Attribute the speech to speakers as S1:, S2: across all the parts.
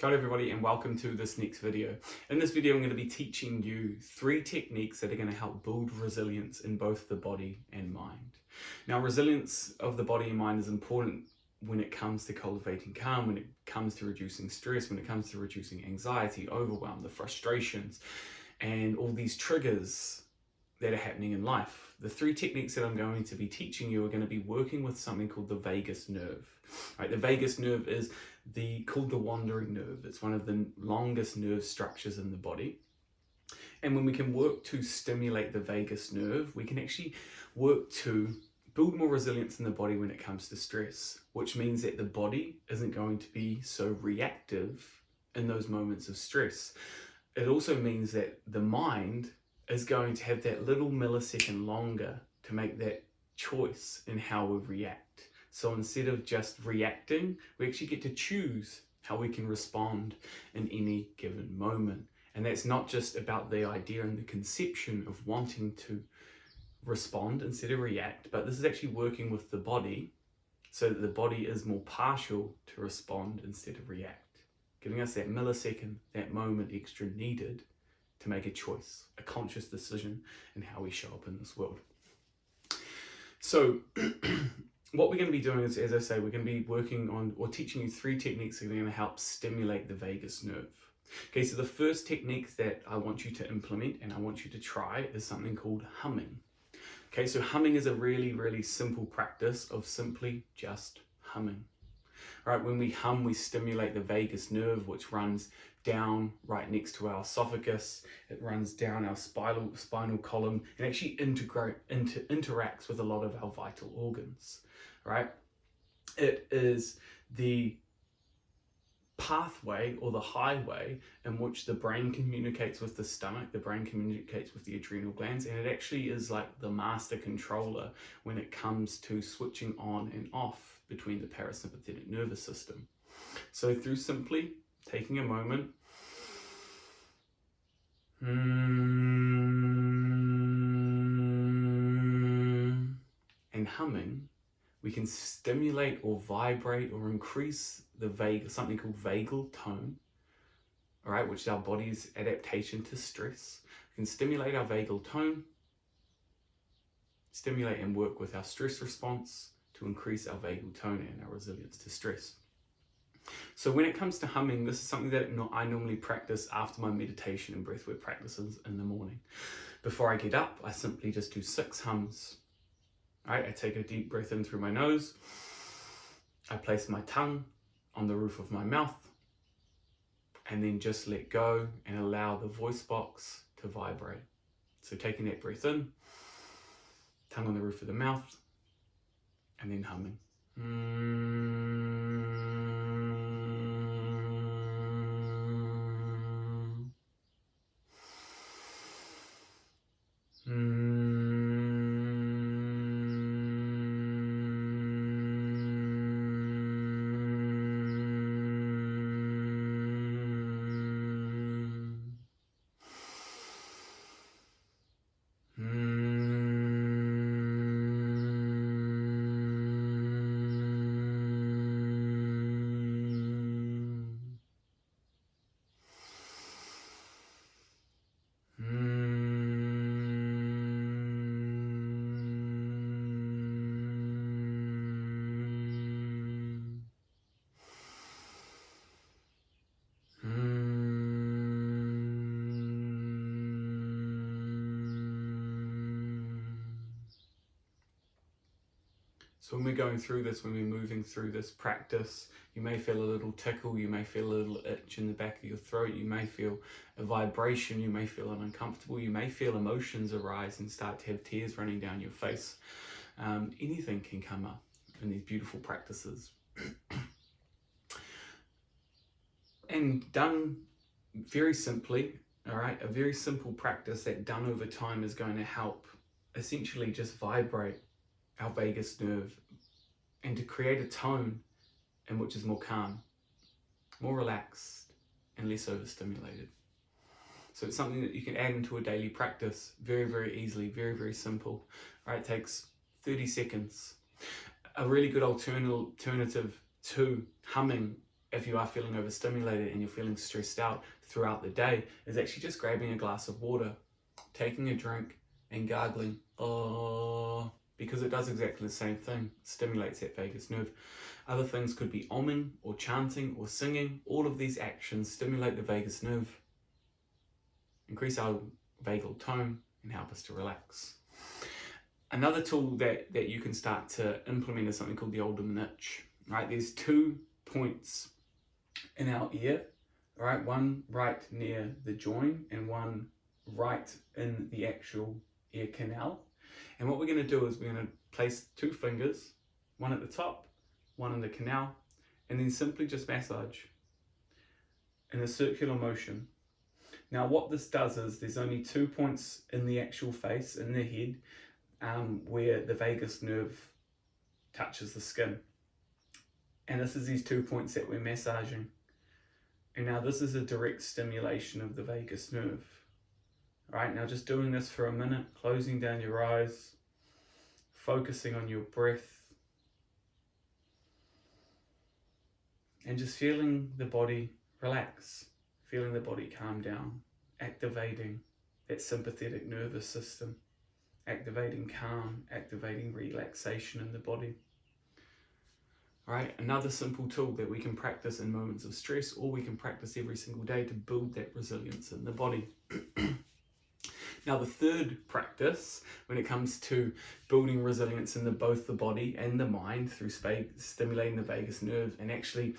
S1: Kia ora everybody and welcome to this next video. In this video I'm going to be teaching you 3 techniques that are going to help build resilience in both the body and mind. Now resilience of the body and mind is important when it comes to cultivating calm, when it comes to reducing stress, when it comes to reducing anxiety, overwhelm, the frustrations and all these triggers that are happening in life. The 3 techniques that I'm going to be teaching you are going to be working with something called the vagus nerve. Right, the vagus nerve is called the wandering nerve. It's one of the longest nerve structures in the body. And when we can work to stimulate the vagus nerve, we can actually work to build more resilience in the body when it comes to stress, which means that the body isn't going to be so reactive in those moments of stress. It also means that the mind is going to have that little millisecond longer to make that choice in how we react. So instead of just reacting, we actually get to choose how we can respond in any given moment. And that's not just about the idea and the conception of wanting to respond instead of react, but this is actually working with the body so that the body is more partial to respond instead of react, giving us that millisecond, that moment extra needed to make a choice, a conscious decision in how we show up in this world. So what we're going to be doing is, as I say, we're going to be working on or teaching you 3 techniques that are going to help stimulate the vagus nerve. Okay, so the first technique that I want you to implement and I want you to try is something called humming. Okay, so humming is a really, really simple practice of simply just humming. Right, when we hum, we stimulate the vagus nerve, which runs down right next to our esophagus. It runs down our spinal column and actually interacts with a lot of our vital organs. Right, it is the pathway or the highway in which the brain communicates with the stomach, the brain communicates with the adrenal glands, and it actually is like the master controller when it comes to switching on and off between the parasympathetic nervous system. So through simply taking a moment and humming, we can stimulate or vibrate or increase the something called vagal tone, all right, which is our body's adaptation to stress. We can stimulate our vagal tone, stimulate and work with our stress response to increase our vagal tone and our resilience to stress. So when it comes to humming, this is something that I normally practice after my meditation and breathwork practices in the morning. Before I get up, I simply just do 6 hums. All right, I take a deep breath in through my nose. I place my tongue on the roof of my mouth and then just let go and allow the voice box to vibrate. So taking that breath in, tongue on the roof of the mouth, and then humming. So when we're going through this, when we're moving through this practice, you may feel a little tickle, you may feel a little itch in the back of your throat, you may feel a vibration, you may feel uncomfortable, you may feel emotions arise and start to have tears running down your face. Anything can come up in these beautiful practices. And done very simply, all right, a very simple practice that done over time is going to help essentially just vibrate our vagus nerve and to create a tone in which is more calm, more relaxed and less overstimulated. So it's something that you can add into a daily practice very, very easily, very, very simple. All right, it takes 30 seconds. A really good alternative to humming if you are feeling overstimulated and you're feeling stressed out throughout the day, is actually just grabbing a glass of water, taking a drink and gargling, oh, because it does exactly the same thing, stimulates that vagus nerve. Other things could be omming or chanting or singing. All of these actions stimulate the vagus nerve, increase our vagal tone, and help us to relax. Another tool that you can start to implement is something called the Oldham itch. Right, there's 2 points in our ear, right? One right near the join and one right in the actual ear canal. And what we're going to do is we're going to place 2 fingers, one at the top, one in the canal, and then simply just massage in a circular motion. Now what this does is there's only 2 points in the actual face, in the head, where the vagus nerve touches the skin. And this is these 2 points that we're massaging. And now this is a direct stimulation of the vagus nerve. All right, now just doing this for a minute, closing down your eyes, focusing on your breath, and just feeling the body relax, feeling the body calm down, activating that sympathetic nervous system, activating calm, activating relaxation in the body. All right, another simple tool that we can practice in moments of stress, or we can practice every single day to build that resilience in the body. Now the third practice when it comes to building resilience in both the body and the mind through stimulating the vagus nerve and actually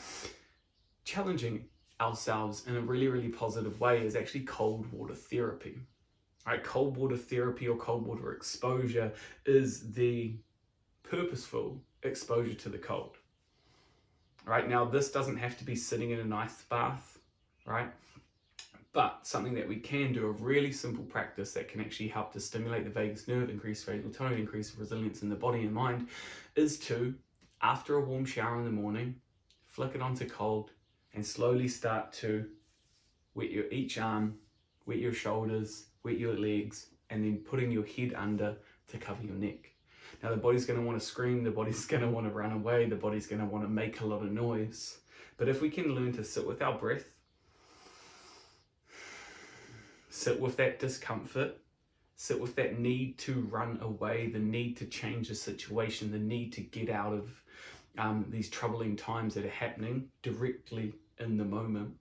S1: challenging ourselves in a really, really positive way is actually cold water therapy. All right, cold water therapy or cold water exposure is the purposeful exposure to the cold. Right, now this doesn't have to be sitting in an ice bath, right? But something that we can do, a really simple practice that can actually help to stimulate the vagus nerve, increase vagal tone, increase resilience in the body and mind, is to, after a warm shower in the morning, flick it onto cold and slowly start to wet each arm, wet your shoulders, wet your legs, and then putting your head under to cover your neck. Now the body's going to want to scream, the body's going to want to run away, the body's going to want to make a lot of noise. But if we can learn to sit with our breath, sit with that discomfort, sit with that need to run away, the need to change the situation, the need to get out of these troubling times that are happening directly in the moment.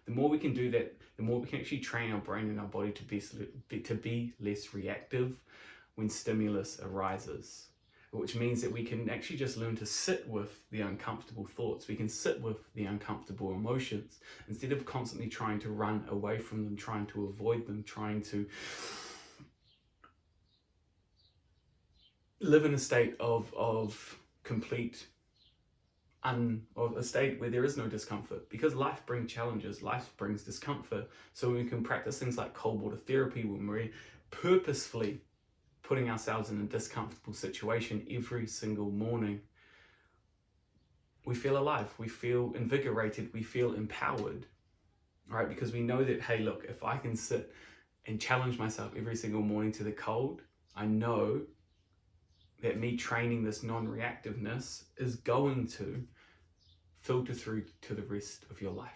S1: The more we can do that, the more we can actually train our brain and our body to be less reactive when stimulus arises, which means that we can actually just learn to sit with the uncomfortable thoughts. We can sit with the uncomfortable emotions instead of constantly trying to run away from them, trying to avoid them, trying to live in a state of complete or a state where there is no discomfort, because life brings challenges, life brings discomfort. So we can practice things like cold water therapy when we're purposefully putting ourselves in a discomfortable situation every single morning. We feel alive, we feel invigorated, we feel empowered, right? Because we know that, hey, look, if I can sit and challenge myself every single morning to the cold, I know that me training this non-reactiveness is going to filter through to the rest of your life.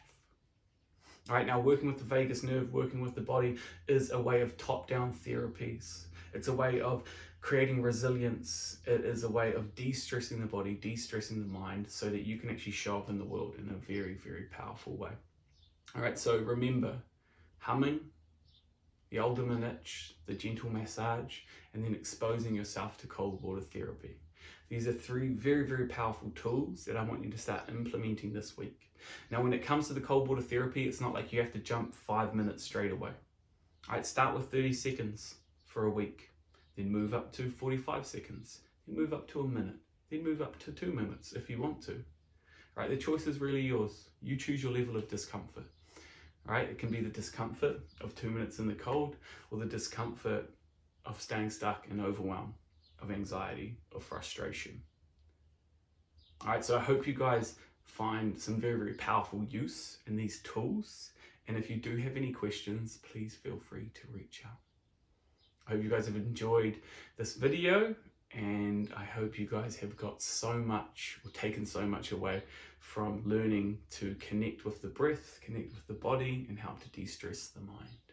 S1: All right, now working with the vagus nerve, working with the body is a way of top-down therapies. It's a way of creating resilience. It is a way of de-stressing the body, de-stressing the mind, so that you can actually show up in the world in a very, very powerful way. All right, so remember, humming, the Oldham itch, the gentle massage, and then exposing yourself to cold water therapy. These are 3 very, very powerful tools that I want you to start implementing this week. Now, when it comes to the cold water therapy, it's not like you have to jump 5 minutes straight away. All right, start with 30 seconds for a week, then move up to 45 seconds, then move up to a minute, then move up to 2 minutes if you want to. All right, the choice is really yours. You choose your level of discomfort. Right? It can be the discomfort of 2 minutes in the cold, or the discomfort of staying stuck in overwhelm, of anxiety, of frustration. All right, so I hope you guys find some very, very powerful use in these tools. And if you do have any questions, please feel free to reach out. I hope you guys have enjoyed this video, and I hope you guys have got so much or taken so much away from learning to connect with the breath, connect with the body, and help to de-stress the mind.